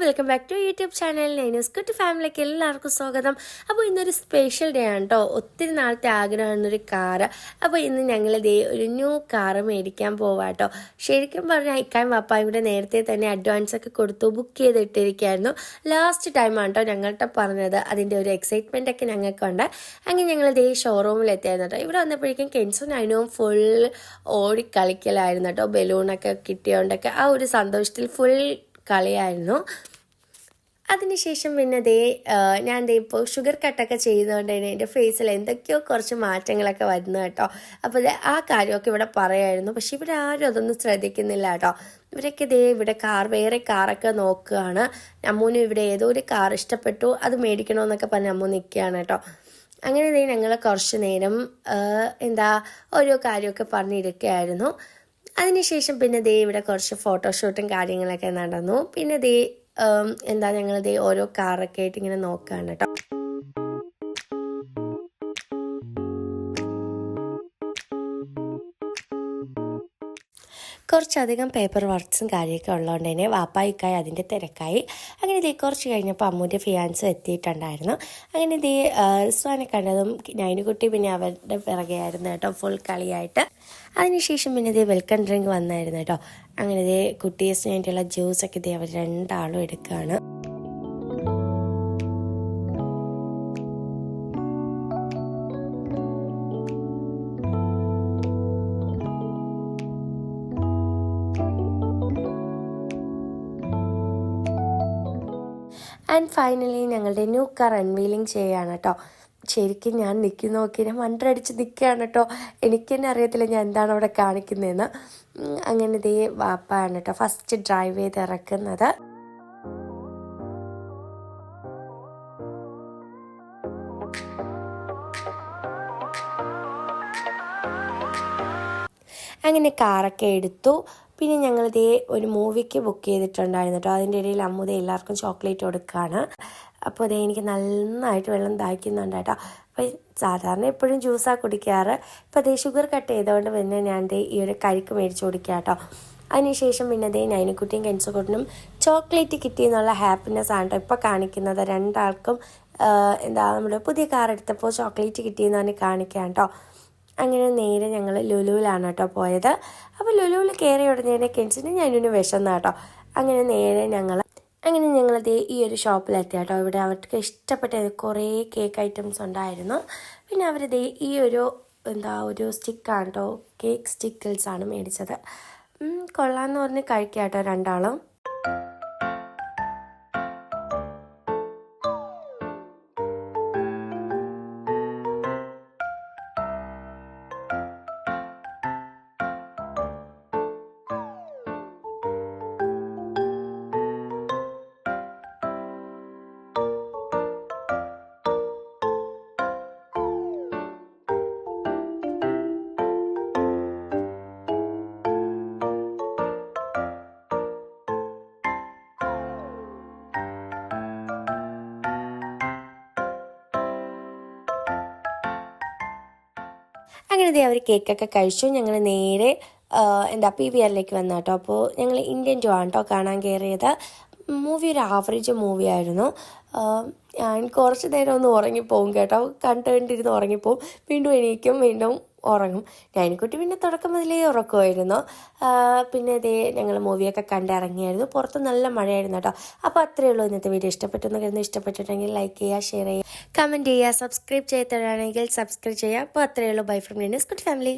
Welcome back to YouTube channel നൈനൂസ് കുട്ടി ഫാമിലിക്ക് എല്ലാവർക്കും സ്വാഗതം. അപ്പോൾ ഇന്നൊരു സ്പെഷ്യൽ ഡേ ആണ് കേട്ടോ. ഒത്തിരി നാളത്തെ ആഗ്രഹമായിരുന്നൊരു കാറ്. അപ്പോൾ ഇന്ന് ഞങ്ങൾ ഒരു ന്യൂ കാറ് മേടിക്കാൻ പോവാം കേട്ടോ. ശരിക്കും പറഞ്ഞാൽ ഇക്കായും വാപ്പായും കൂടെ നേരത്തെ തന്നെ അഡ്വാൻസ് ഒക്കെ കൊടുത്തു ബുക്ക് ചെയ്തിട്ടിരിക്കുകയായിരുന്നു. ലാസ്റ്റ് ടൈമാണ് കേട്ടോ ഞങ്ങൾട്ട് പറഞ്ഞത്. അതിൻ്റെ ഒരു എക്സൈറ്റ്മെൻ്റ് ഒക്കെ ഞങ്ങൾക്കുണ്ട്. അങ്ങനെ ഞങ്ങൾ ഷോറൂമിൽ എത്തിയായിരുന്നു കേട്ടോ. ഇവിടെ വന്നപ്പോഴേക്കും കെൻസും നൈനുവും ഫുൾ ഓടിക്കളിക്കലായിരുന്നു കേട്ടോ. ബലൂണൊക്കെ കിട്ടിയോണ്ടൊക്കെ ആ ഒരു സന്തോഷത്തിൽ ഫുൾ കളിയായിരുന്നു. അതിനുശേഷം പിന്നെ ഞാൻ ഇപ്പോൾ ഷുഗർ കട്ടൊക്കെ ചെയ്തുകൊണ്ട് തന്നെ എൻ്റെ ഫേസിൽ എന്തൊക്കെയോ കുറച്ച് മാറ്റങ്ങളൊക്കെ വരുന്നു കേട്ടോ. അപ്പോൾ ആ കാര്യമൊക്കെ ഇവിടെ പറയായിരുന്നു. പക്ഷെ ഇവിടെ ആരും അതൊന്നും ശ്രദ്ധിക്കുന്നില്ല കേട്ടോ. ഇവരൊക്കെ ഇവിടെ വേറെ കാറൊക്കെ നോക്കുകയാണ്. അമ്മൂനും ഇവിടെ ഏതോ ഒരു കാർ ഇഷ്ടപ്പെട്ടു, അത് മേടിക്കണമെന്നൊക്കെ പറഞ്ഞ് അമ്മു നിൽക്കുകയാണ് കേട്ടോ. അങ്ങനെ ഞങ്ങൾ കുറച്ച് നേരം ഓരോ കാര്യമൊക്കെ പറഞ്ഞിരിക്കുകയായിരുന്നു. അതിനുശേഷം പിന്നെ ഇവിടെ കുറച്ച് ഫോട്ടോഷൂട്ടും കാര്യങ്ങളൊക്കെ നടന്നു. പിന്നെ ഞങ്ങൾ ഓരോ കാറൊക്കെ ആയിട്ട് ഇങ്ങനെ നോക്കുകയാണ് കേട്ടോ. കുറച്ചധികം പേപ്പർ വർക്ക്സും കാര്യമൊക്കെ ഉള്ളതുകൊണ്ട് തന്നെ വാപ്പായിക്കായി അതിൻ്റെ തിരക്കായി. അങ്ങനെ കുറച്ച് കഴിഞ്ഞപ്പോൾ അമ്മൂൻ്റെ ഫിയാൻസ് എത്തിയിട്ടുണ്ടായിരുന്നു. അങ്ങനെ റിസ്വാനെ കണ്ടതും നൈനുകുട്ടി പിന്നെ അവരുടെ പിറകെയായിരുന്നു കേട്ടോ, ഫുൾ കളിയായിട്ട്. അതിനുശേഷം പിന്നെ വെൽക്കം ഡ്രിങ്ക് വന്നായിരുന്നു കേട്ടോ. അങ്ങനെ കുട്ടീസിന് വേണ്ടിയുള്ള ജ്യൂസൊക്കെ അവർ രണ്ടാളും എടുക്കുകയാണ്. ആൻഡ് ഫൈനലി ഞങ്ങളുടെ ന്യൂ കാർ അൺവീലിംഗ് ചെയ്യുകയാണ് കേട്ടോ. ശരിക്കും ഞാൻ നോക്കി ഞാൻ മണ്ടടിച്ച് നിൽക്കുകയാണ് കേട്ടോ. എനിക്ക് തന്നെ അറിയത്തില്ല ഞാൻ എന്താണ് അവിടെ കാണിക്കുന്നതെന്ന്. അങ്ങനെ വാപ്പാണ് കേട്ടോ ഫസ്റ്റ് ഡ്രൈവ് ചെയ്ത് ഇറക്കുന്നത്. അങ്ങനെ കാറൊക്കെ എടുത്തു. പിന്നെ ഞങ്ങൾ ഒരു മൂവിക്ക് ബുക്ക് ചെയ്തിട്ടുണ്ടായിരുന്നു കേട്ടോ. അതിൻ്റെ ഇടയിൽ അമ്മൂത എല്ലാവർക്കും ചോക്ലേറ്റ് കൊടുക്കുകയാണ്. അപ്പോൾ എനിക്ക് നന്നായിട്ട് വെള്ളം ദാഹിക്കുന്നുണ്ട് കേട്ടോ. അപ്പോൾ സാധാരണ എപ്പോഴും ജ്യൂസാണ് കുടിക്കാറ്. ഇപ്പോൾ ഷുഗർ കട്ട് ചെയ്തുകൊണ്ട് പിന്നെ ഞാൻ ഈ ഒരു കരിക്ക് മേടിച്ച് കൊടുക്കുക കേട്ടോ. അതിനുശേഷം പിന്നെ നൈനുക്കുട്ടിയും കെൻസുകുട്ടിനും ചോക്ലേറ്റ് കിട്ടിയെന്നുള്ള ഹാപ്പിനെസ് ആണ് കേട്ടോ ഇപ്പോൾ കാണിക്കുന്നത്. രണ്ടാൾക്കും നമ്മൾ പുതിയ കാർ എടുത്തപ്പോൾ ചോക്ലേറ്റ് കിട്ടിയെന്ന് പറഞ്ഞ് കാണിക്കാം കേട്ടോ. അങ്ങനെ നേരെ ഞങ്ങൾ ലുലുവിലാണ് കേട്ടോ പോയത്. അപ്പോൾ ലുലുവിൽ കയറി ഉടനെ കെൻസിന് ഞാനൊരു വിശന്ന കേട്ടോ. അങ്ങനെ നേരെ ഞങ്ങൾ ഈ ഒരു ഷോപ്പിലെത്തി കേട്ടോ. ഇവിടെ അവർക്ക് ഇഷ്ടപ്പെട്ട കുറേ കേക്ക് ഐറ്റംസ് ഉണ്ടായിരുന്നു. പിന്നെ അവർ ഈ ഒരു സ്റ്റിക്കാണ് കേട്ടോ, കേക്ക് സ്റ്റിക്കിൾസാണ് മേടിച്ചത്. കൊള്ളാമെന്ന് പറഞ്ഞ് കഴിക്കാം കേട്ടോ രണ്ടാളും. അങ്ങനെ അവർ കേക്കൊക്കെ കഴിച്ചു. ഞങ്ങൾ നേരെ PVRലേക്ക് വന്നു കേട്ടോ. അപ്പോൾ ഞങ്ങൾ ഇന്ത്യൻ ടു ആണ് കേട്ടോ കാണാൻ കയറിയത്. മൂവി ഒരു ആവറേജ് മൂവിയായിരുന്നു. ഞാൻ കുറച്ച് നേരം ഒന്ന് ഉറങ്ങിപ്പോവും കേട്ടോ. കണ്ടിരുന്ന് ഉറങ്ങിപ്പോവും, വീണ്ടും എണീക്കും, വീണ്ടും ഉറങ്ങും. നൈനുകുട്ടി പിന്നെ തുടക്കം മുതലേ ഉറക്കമായിരുന്നു. പിന്നെ ഞങ്ങൾ മൂവിയൊക്കെ കണ്ടിറങ്ങിയായിരുന്നു. പുറത്ത് നല്ല മഴയായിരുന്നു കേട്ടോ. അപ്പോൾ അത്രയേ ഉള്ളൂ ഇന്നത്തെ വീഡിയോ. ഇഷ്ടപ്പെട്ടിട്ടുണ്ടെങ്കിൽ ലൈക്ക് ചെയ്യുക, ഷെയർ ചെയ്യുക, കമൻറ്റ് ചെയ്യുക, സബ്സ്ക്രൈബ് ചെയ്യാത്തവരാണെങ്കിൽ സബ്സ്ക്രൈബ് ചെയ്യുക. അപ്പോൾ അത്രയേ ഉള്ളൂ. ബൈ ഫ്രം നൈനൂസ് കുട്ടി ഫാമിലി.